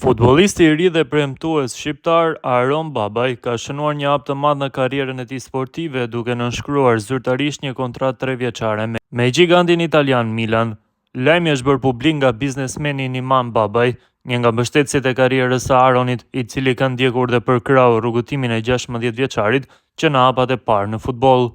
Futbollisti i ri dhe premtues shqiptar Aron Babaj ka shënuar një hap të madh në karrierën e tij sportive duke nënshkruar zyrtarisht një kontratë 3 vjeçare me gigantin italian Milan. Lajmi është bërë publik nga biznesmeni Niman Babaj, një nga mbështetësit e karrierës së Aronit, i cili ka ndjekur dhe për krau rrugëtimin e 16 vjeçarit që në hapat e parë në futboll.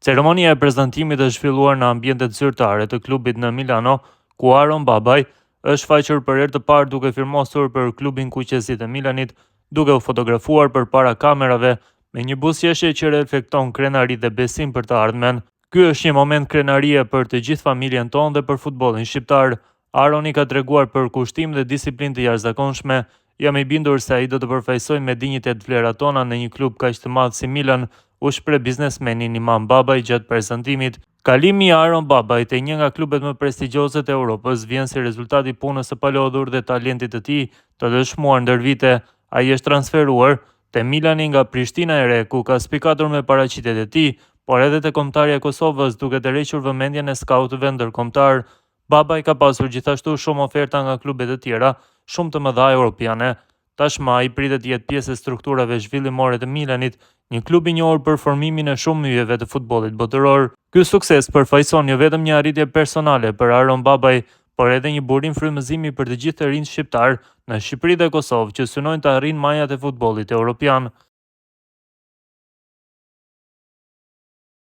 Ceremonia e prezantimit është filluar në ambientet zyrtare të klubit në Milano, ku Aron Babaj është faqur për herë të parë duke firmosur për klubin kuqezit e Milanit, duke u fotografuar përpara kamerave me një buzëqeshje që reflekton krenari dhe besim për të ardhmen. Ky është një moment krenarie për të gjithë familjen tonë dhe për futbollin shqiptar. Aroni ka treguar për kushtim dhe disiplinë të jashtëzakonshme. Jam i bindur se ai do të përfaqësojë me dinjitet vlerat tona në një klub kaq të madh si Milan, u shpreh biznesmeni Niman Babaj gjatë prezantimit. Kalimi i Aron Babaj te një nga klubet më prestigjioze të Europës vjen si rezultat i punës së palodhur dhe talentit të tij të dëshmuar ndër vite. Ai është transferuar te Milani nga Prishtina e re, ku ka spikatur me paraqitjet e tij, por edhe te kombëtarja e Kosovës, duke tërhequr vëmendjen e skautëve ndërkombëtar. Babaj ka pasur gjithashtu shumë oferta nga klube të tjera, shumë të mëdha europiane. Tashmë ai pritet të jetë pjesë e strukturave zhvillimore të Milanit, një klub i njohur për formimin e shumë myjeve të futbollit botëror. Ky sukses përfaqëson jo vetëm një arritje personale për Aron Babaj, por edhe një burim frymëzimi për të gjithë të rinjt shqiptar në Shqipëri dhe Kosovë që synojnë të arrijnë majat e futbollit evropian.